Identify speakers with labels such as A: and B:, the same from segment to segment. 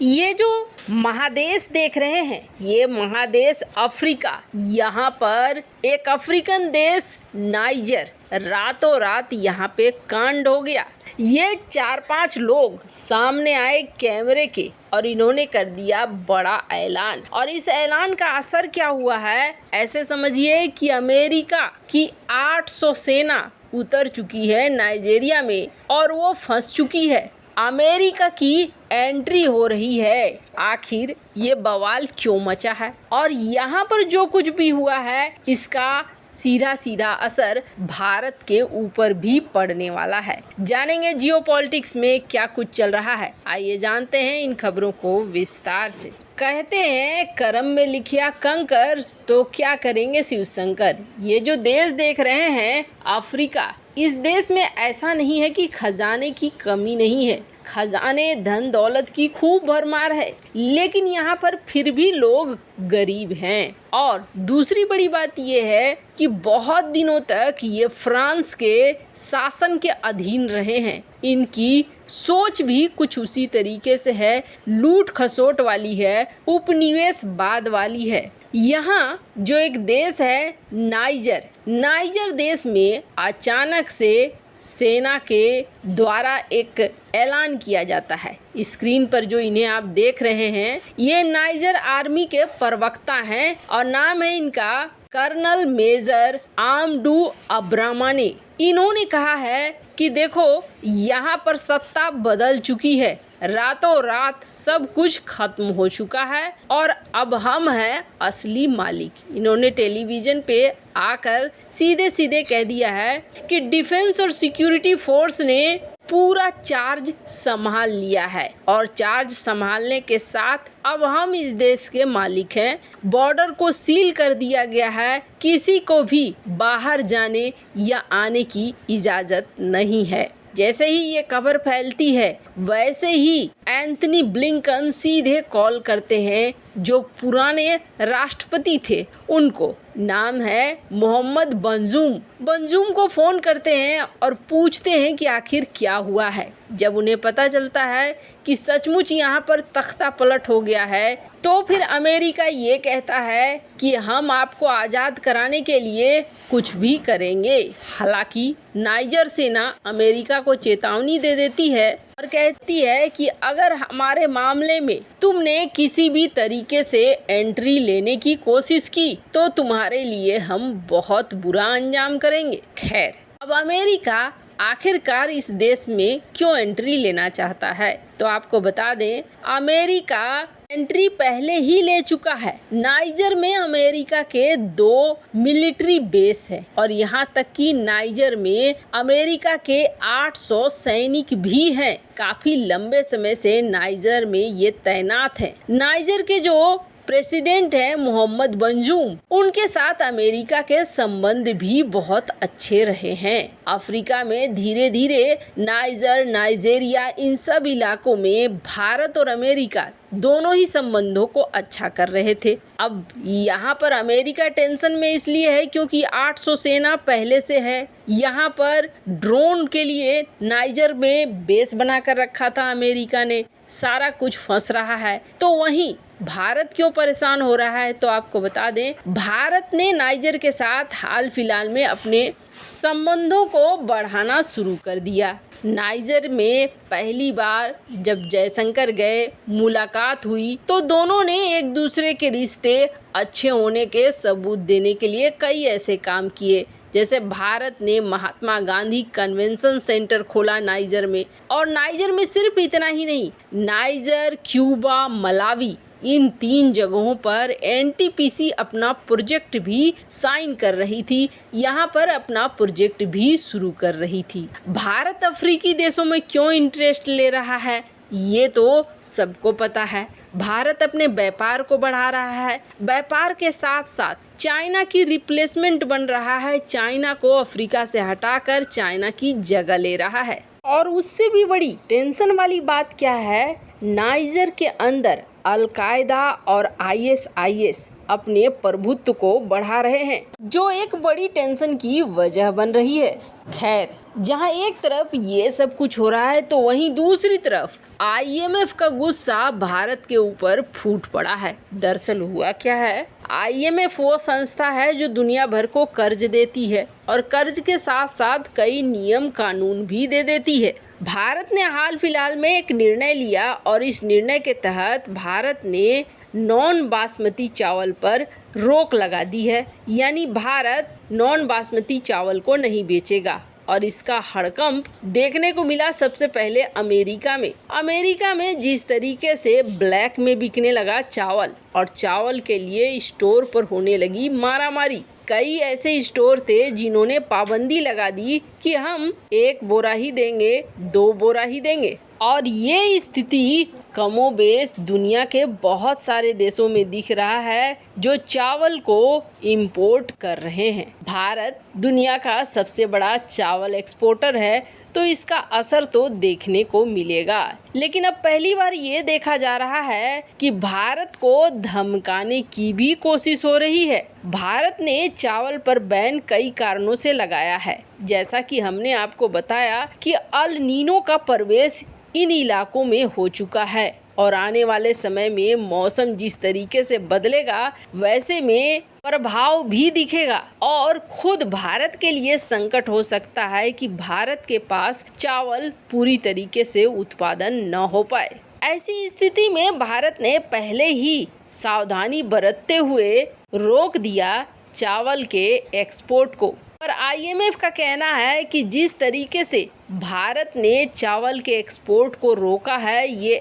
A: ये जो महादेश देख रहे हैं, ये महादेश अफ्रीका। यहाँ पर एक अफ्रीकन देश नाइजर, रातों रात यहाँ पे कांड हो गया। ये 4-5 लोग सामने आए कैमरे के और इन्होंने कर दिया बड़ा ऐलान। और इस ऐलान का असर क्या हुआ है, ऐसे समझिए कि अमेरिका की 800 सेना उतर चुकी है नाइजीरिया में और वो फंस चुकी है। अमेरिका की एंट्री हो रही है। आखिर ये बवाल क्यों मचा है और यहाँ पर जो कुछ भी हुआ है इसका सीधा सीधा असर भारत के ऊपर भी पड़ने वाला है। जानेंगे जियोपॉलिटिक्स में क्या कुछ चल रहा है, आइए जानते हैं इन खबरों को विस्तार से। कहते हैं करम में लिखिया कंकर तो क्या करेंगे शिव शंकर। ये जो देश देख रहे हैं अफ्रीका, इस देश में ऐसा नहीं है कि खजाने की कमी नहीं है, खजाने धन दौलत की खूब भरमार है, लेकिन यहाँ पर फिर भी लोग गरीब हैं। और दूसरी बड़ी बात ये है कि बहुत दिनों तक ये फ्रांस के शासन के अधीन रहे हैं। इनकी सोच भी कुछ उसी तरीके से है, लूट खसोट वाली है, उपनिवेशवाद वाली है। यहाँ जो एक देश है नाइजर देश में अचानक से सेना के द्वारा एक ऐलान किया जाता है। स्क्रीन पर जो इन्हें आप देख रहे हैं ये नाइजर आर्मी के प्रवक्ता हैं और नाम है इनका कर्नल मेजर आमडू अब्रामानी। इन्होंने कहा है कि देखो यहाँ पर सत्ता बदल चुकी है, रातों रात सब कुछ खत्म हो चुका है और अब हम हैं असली मालिक। इन्होंने टेलीविज़न पे आकर सीधे सीधे कह दिया है कि डिफेंस और सिक्योरिटी फोर्स ने पूरा चार्ज संभाल लिया है और चार्ज संभालने के साथ अब हम इस देश के मालिक हैं। बॉर्डर को सील कर दिया गया है, किसी को भी बाहर जाने या आने की इजाज़त नहीं है। जैसे ही ये खबर फैलती है वैसे ही एंथनी ब्लिंकन सीधे कॉल करते हैं जो पुराने राष्ट्रपति थे उनको, नाम है मोहम्मद बंजूम को फ़ोन करते हैं और पूछते हैं कि आखिर क्या हुआ है। जब उन्हें पता चलता है कि सचमुच यहाँ पर तख्ता पलट हो गया है तो फिर अमेरिका ये कहता है कि हम आपको आज़ाद कराने के लिए कुछ भी करेंगे। हालांकि नाइजर सेना अमेरिका को चेतावनी दे देती है और कहती है कि अगर हमारे मामले में तुमने किसी भी तरीके से एंट्री लेने की कोशिश की तो तुम्हारे लिए हम बहुत बुरा अंजाम करेंगे। खैर, अब अमेरिका आखिरकार इस देश में क्यों एंट्री लेना चाहता है तो आपको बता दें, अमेरिका एंट्री पहले ही ले चुका है। नाइजर में अमेरिका के 2 मिलिट्री बेस है और यहाँ तक कि नाइजर में अमेरिका के 800 सैनिक भी हैं। काफी लंबे समय से नाइजर में ये तैनात हैं। नाइजर के जो प्रेसिडेंट है मोहम्मद बंजूम, उनके साथ अमेरिका के संबंध भी बहुत अच्छे रहे हैं। अफ्रीका में धीरे धीरे नाइजीरिया इन सब इलाकों में भारत और अमेरिका दोनों ही संबंधों को अच्छा कर रहे थे। अब यहाँ पर अमेरिका टेंशन में इसलिए है क्योंकि 800 सेना पहले से है। यहाँ पर ड्रोन के लिए नाइजर में बेस बना कर रखा था अमेरिका ने, सारा कुछ फंस रहा है। तो वहीं भारत क्यों परेशान हो रहा है तो आपको बता दें, भारत ने नाइजर के साथ हाल फिलहाल में अपने संबंधों को बढ़ाना शुरू कर दिया। नाइजर में पहली बार जब जयशंकर गए, मुलाकात हुई तो दोनों ने एक दूसरे के रिश्ते अच्छे होने के सबूत देने के लिए कई ऐसे काम किए। जैसे भारत ने महात्मा गांधी कन्वेंशन सेंटर खोला नाइजर में, और नाइजर में सिर्फ इतना ही नहीं, नाइजर, क्यूबा, मलावी, इन 3 जगहों पर एनटीपीसी अपना प्रोजेक्ट भी साइन कर रही थी, यहाँ पर अपना प्रोजेक्ट भी शुरू कर रही थी। भारत अफ्रीकी देशों में क्यों इंटरेस्ट ले रहा है ये तो सबको पता है। भारत अपने व्यापार को बढ़ा रहा है, व्यापार के साथ साथ चाइना की रिप्लेसमेंट बन रहा है, चाइना को अफ्रीका से हटाकर चाइना की जगह ले रहा है। और उससे भी बड़ी टेंशन वाली बात क्या है, नाइजर के अंदर अलकायदा और आईएसआईएस अपने प्रभुत्व को बढ़ा रहे हैं, जो एक बड़ी टेंशन की वजह बन रही है। खैर, जहां एक तरफ ये सब कुछ हो रहा है तो वहीं दूसरी तरफ IMF का गुस्सा भारत के ऊपर फूट पड़ा है। दरअसल हुआ क्या है, IMF वो संस्था है जो दुनिया भर को कर्ज देती है और कर्ज के साथ साथ कई नियम कानून भी दे देती है। भारत ने हाल फिलहाल में एक निर्णय लिया और इस निर्णय के तहत भारत ने नॉन बासमती चावल पर रोक लगा दी है, यानी भारत नॉन बासमती चावल को नहीं बेचेगा। और इसका हड़कंप देखने को मिला सबसे पहले अमेरिका में जिस तरीके से ब्लैक में बिकने लगा चावल और चावल के लिए स्टोर पर होने लगी मारामारी। कई ऐसे स्टोर थे जिन्होंने पाबंदी लगा दी कि हम 1 बोरा ही देंगे, 2 बोरा ही देंगे। और ये स्थिति कमोबेश दुनिया के बहुत सारे देशों में दिख रहा है जो चावल को इंपोर्ट कर रहे हैं। भारत दुनिया का सबसे बड़ा चावल एक्सपोर्टर है, तो इसका असर तो देखने को मिलेगा। लेकिन अब पहली बार ये देखा जा रहा है कि भारत को धमकाने की भी कोशिश हो रही है। भारत ने चावल पर बैन कई कारणों से लगाया है, जैसा कि हमने आपको बताया कि अल नीनो का प्रवेश इन इलाकों में हो चुका है और आने वाले समय में मौसम जिस तरीके से बदलेगा वैसे में प्रभाव भी दिखेगा और खुद भारत के लिए संकट हो सकता है कि भारत के पास चावल पूरी तरीके से उत्पादन न हो पाए। ऐसी स्थिति में भारत ने पहले ही सावधानी बरतते हुए रोक दिया चावल के एक्सपोर्ट को। पर IMF का कहना है कि जिस तरीके से भारत ने चावल के एक्सपोर्ट को रोका है, ये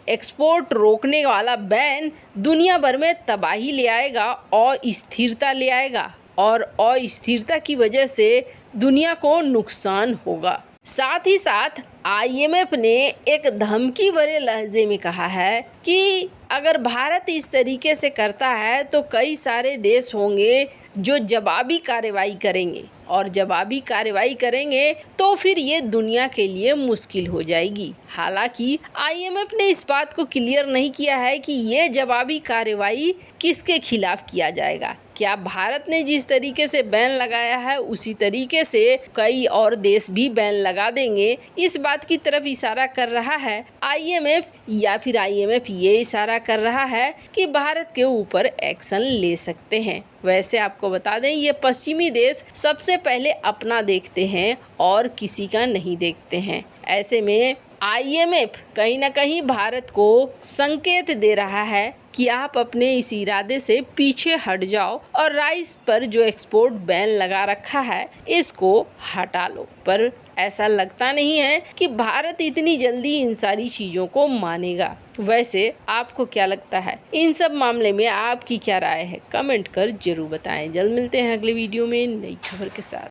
A: एक्सपोर्ट रोकने वाला बैन दुनिया भर में तबाही ले आएगा और स्थिरता ले आएगा और अस्थिरता की वजह से दुनिया को नुकसान होगा। साथ ही साथ IMF ने एक धमकी भरे लहजे में कहा है कि अगर भारत इस तरीके से करता है तो कई सारे देश होंगे जो जवाबी कार्रवाई करेंगे और जवाबी कार्रवाई करेंगे तो फिर ये दुनिया के लिए मुश्किल हो जाएगी। हालांकि IMF ने इस बात को क्लियर नहीं किया है कि ये जवाबी कार्रवाई किसके खिलाफ किया जाएगा। क्या भारत ने जिस तरीके से बैन लगाया है उसी तरीके से कई और देश भी बैन लगा देंगे, इस बात की तरफ इशारा कर रहा है IMF, या फिर IMF ये इशारा कर रहा है कि भारत के ऊपर एक्शन ले सकते हैं। वैसे आपको बता दें, ये पश्चिमी देश सबसे पहले अपना देखते हैं और किसी का नहीं देखते हैं। ऐसे में IMF कहीं ना कहीं भारत को संकेत दे रहा है कि आप अपने इस इरादे से पीछे हट जाओ और राइस पर जो एक्सपोर्ट बैन लगा रखा है इसको हटा लो। पर ऐसा लगता नहीं है कि भारत इतनी जल्दी इन सारी चीज़ों को मानेगा। वैसे आपको क्या लगता है, इन सब मामले में आपकी क्या राय है? कमेंट कर जरूर बताएं। जल्द मिलते हैं अगले वीडियो में नई खबर के साथ।